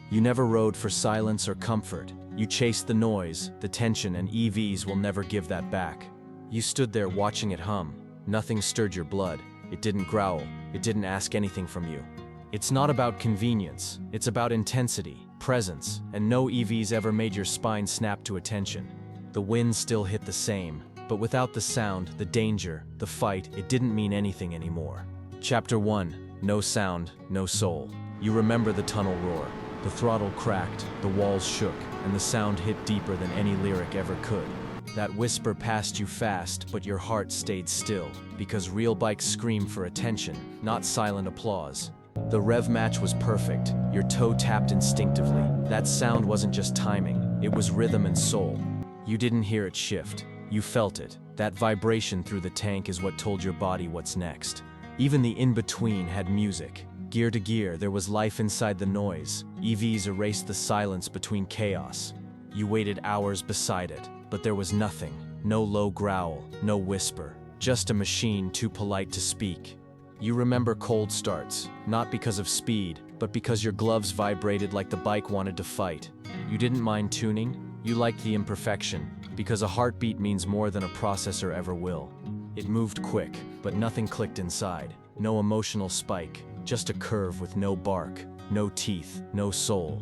You never rode for silence or comfort. You chased the noise, the tension, and EVs will never give that back. You stood there watching it hum. Nothing stirred your blood. It didn't growl. It didn't ask anything from you. It's not about convenience. It's about intensity, presence, and no EVs ever made your spine snap to attention. The wind still hit the same, but without the sound, the danger, the fight, it didn't mean anything anymore. Chapter 1. No sound, no soul. You remember the tunnel roar. The throttle cracked, the walls shook, and the sound hit deeper than any lyric ever could. That whisper passed you fast, but your heart stayed still, because real bikes scream for attention, not silent applause. The rev match was perfect. Your toe tapped instinctively. That sound wasn't just timing, it was rhythm and soul. You didn't hear it shift. You felt it. That vibration through the tank is what told your body what's next. Even the in-between had music. Gear to gear, there was life inside the noise. EVs erased the silence between chaos. You waited hours beside it, but there was nothing. No low growl, no whisper. Just a machine too polite to speak. You remember cold starts, not because of speed, but because your gloves vibrated like the bike wanted to fight. You didn't mind tuning. You liked the imperfection, because a heartbeat means more than a processor ever will. It moved quick, but nothing clicked inside. No emotional spike, just a curve with no bark, no teeth, no soul.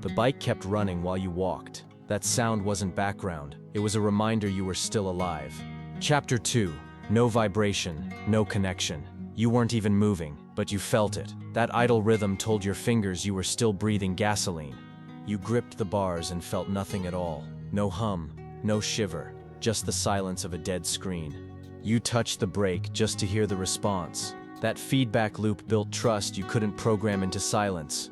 The bike kept running while you walked. That sound wasn't background, it was a reminder you were still alive. Chapter 2. No vibration, no connection. You weren't even moving, but you felt it. That idle rhythm told your fingers you were still breathing gasoline. You gripped the bars and felt nothing at all. No hum, no shiver, just the silence of a dead screen. You touched the brake just to hear the response. That feedback loop built trust you couldn't program into silence.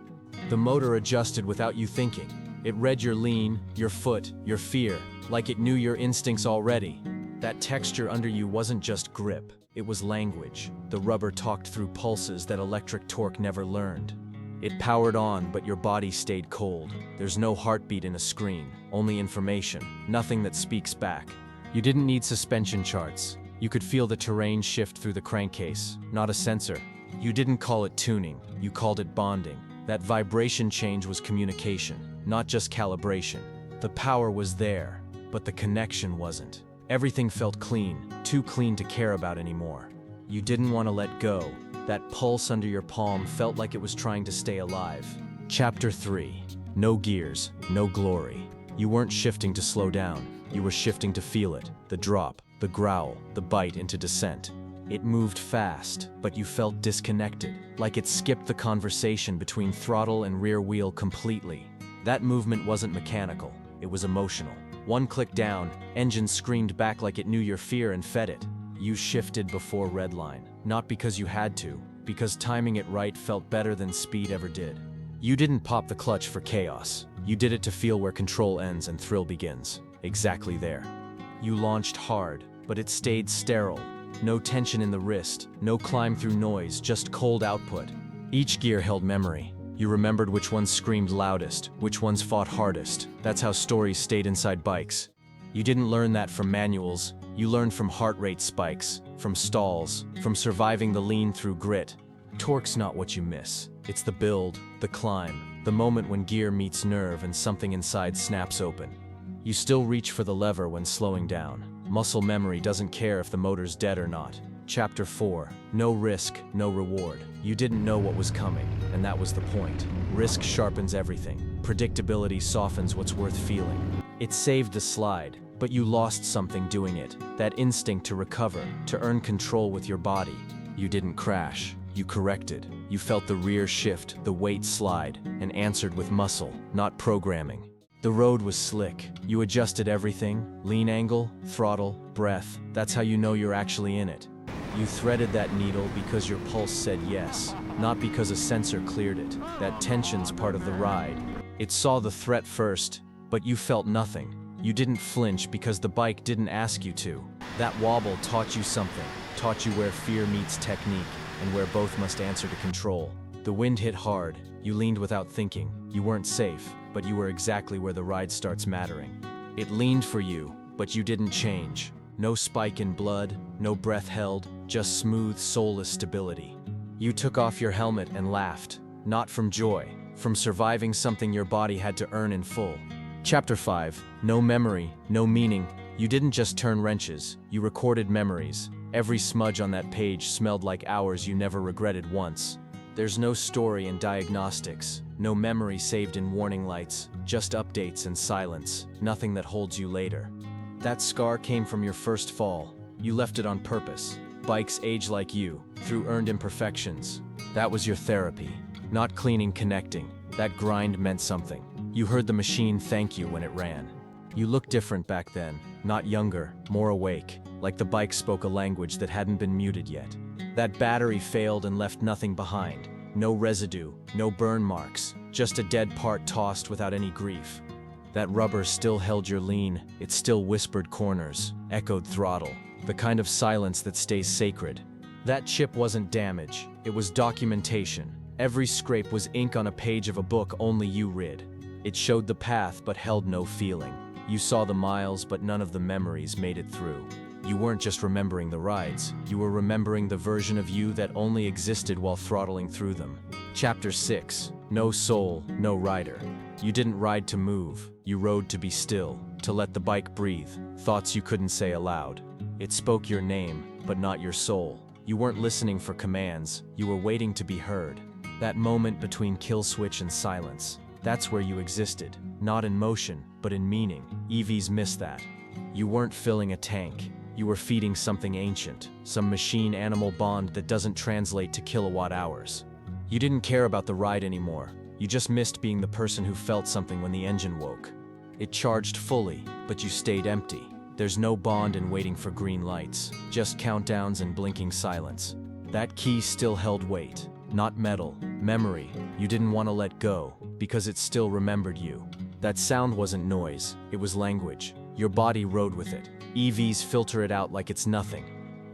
The motor adjusted without you thinking. It read your lean, your foot, your fear, like it knew your instincts already. That texture under you wasn't just grip, it was language. The rubber talked through pulses that electric torque never learned. It powered on, but your body stayed cold. There's no heartbeat in a screen, only information, nothing that speaks back. You didn't need suspension charts. You could feel the terrain shift through the crankcase, not a sensor. You didn't call it tuning, you called it bonding. That vibration change was communication, not just calibration. The power was there, but the connection wasn't. Everything felt clean, too clean to care about anymore. You didn't want to let go. That pulse under your palm felt like it was trying to stay alive. Chapter 3. No gears, no glory. You weren't shifting to slow down. You were shifting to feel it. The drop, the growl, the bite into descent. It moved fast, but you felt disconnected, like it skipped the conversation between throttle and rear wheel completely. That movement wasn't mechanical, it was emotional. One click down, engine screamed back like it knew your fear and fed it. You shifted before redline, not because you had to, because timing it right felt better than speed ever did. You didn't pop the clutch for chaos. You did it to feel where control ends and thrill begins. Exactly there. You launched hard, but it stayed sterile. No tension in the wrist, no climb through noise, just cold output. Each gear held memory. You remembered which ones screamed loudest, which ones fought hardest. That's how stories stayed inside bikes. You didn't learn that from manuals. You learned from heart rate spikes, from stalls, from surviving the lean through grit. Torque's not what you miss. It's the build, the climb, the moment when gear meets nerve and something inside snaps open. You still reach for the lever when slowing down. Muscle memory doesn't care if the motor's dead or not. Chapter 4. No risk, no reward. You didn't know what was coming, and that was the point. Risk sharpens everything. Predictability softens what's worth feeling. It saved the slide, but you lost something doing it. That instinct to recover, to earn control with your body. You didn't crash. You corrected. You felt the rear shift, the weight slide, and answered with muscle, not programming. The road was slick. You adjusted everything, lean angle, throttle, breath. That's how you know you're actually in it. You threaded that needle because your pulse said yes, not because a sensor cleared it. That tension's part of the ride. It saw the threat first, but you felt nothing. You didn't flinch because the bike didn't ask you to. That wobble taught you something, taught you where fear meets technique, and where both must answer to control. The wind hit hard. You leaned without thinking. You weren't safe, but you were exactly where the ride starts mattering. It leaned for you, but you didn't change. No spike in blood, no breath held, just smooth, soulless stability. You took off your helmet and laughed, not from joy, from surviving something your body had to earn in full. Chapter 5. No memory, no meaning. You didn't just turn wrenches, you recorded memories. Every smudge on that page smelled like hours you never regretted once. There's no story in diagnostics, no memory saved in warning lights, just updates and silence, nothing that holds you later. That scar came from your first fall. You left it on purpose. Bikes age like you, through earned imperfections. That was your therapy. Not cleaning, connecting. That grind meant something. You heard the machine thank you when it ran. You looked different back then, not younger, more awake, like the bike spoke a language that hadn't been muted yet. That battery failed and left nothing behind. No residue, no burn marks, just a dead part tossed without any grief. That rubber still held your lean, it still whispered corners, echoed throttle, the kind of silence that stays sacred. That chip wasn't damage, it was documentation. Every scrape was ink on a page of a book only you read. It showed the path but held no feeling. You saw the miles but none of the memories made it through. You weren't just remembering the rides, you were remembering the version of you that only existed while throttling through them. Chapter 6. No soul, no rider. You didn't ride to move, you rode to be still, to let the bike breathe, thoughts you couldn't say aloud. It spoke your name, but not your soul. You weren't listening for commands, you were waiting to be heard. That moment between kill switch and silence, that's where you existed, not in motion, but in meaning. EVs miss that. You weren't filling a tank. You were feeding something ancient, some machine-animal bond that doesn't translate to kilowatt hours. You didn't care about the ride anymore. You just missed being the person who felt something when the engine woke. It charged fully, but you stayed empty. There's no bond in waiting for green lights, just countdowns and blinking silence. That key still held weight, not metal, memory. You didn't want to let go, because it still remembered you. That sound wasn't noise, it was language. Your body rode with it. EVs filter it out like it's nothing.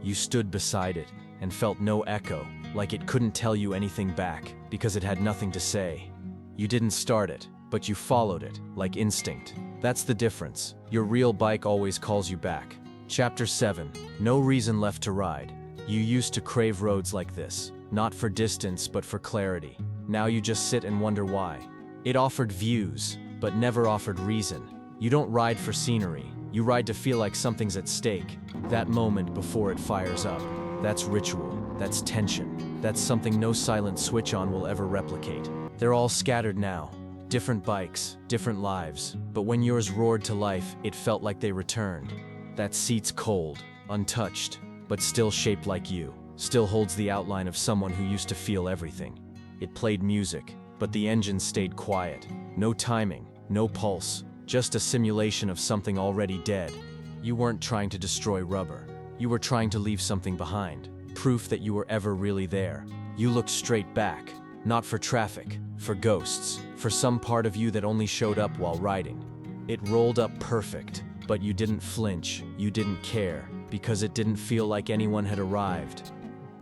You stood beside it and felt no echo, like it couldn't tell you anything back because it had nothing to say. You didn't start it, but you followed it, like instinct. That's the difference. Your real bike always calls you back. Chapter 7. No reason left to ride. You used to crave roads like this, not for distance but for clarity. Now you just sit and wonder why. It offered views, but never offered reason. You don't ride for scenery. You ride to feel like something's at stake. That moment before it fires up. That's ritual. That's tension. That's something no silent switch on will ever replicate. They're all scattered now. Different bikes, different lives. But when yours roared to life, it felt like they returned. That seat's cold, untouched, but still shaped like you. Still holds the outline of someone who used to feel everything. It played music, but the engine stayed quiet. No timing, no pulse. Just a simulation of something already dead. You weren't trying to destroy rubber. You were trying to leave something behind. Proof that you were ever really there. You looked straight back. Not for traffic, for ghosts, for some part of you that only showed up while riding. It rolled up perfect, but you didn't flinch, you didn't care, because it didn't feel like anyone had arrived.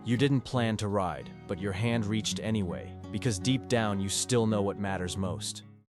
You didn't plan to ride, but your hand reached anyway, because deep down you still know what matters most.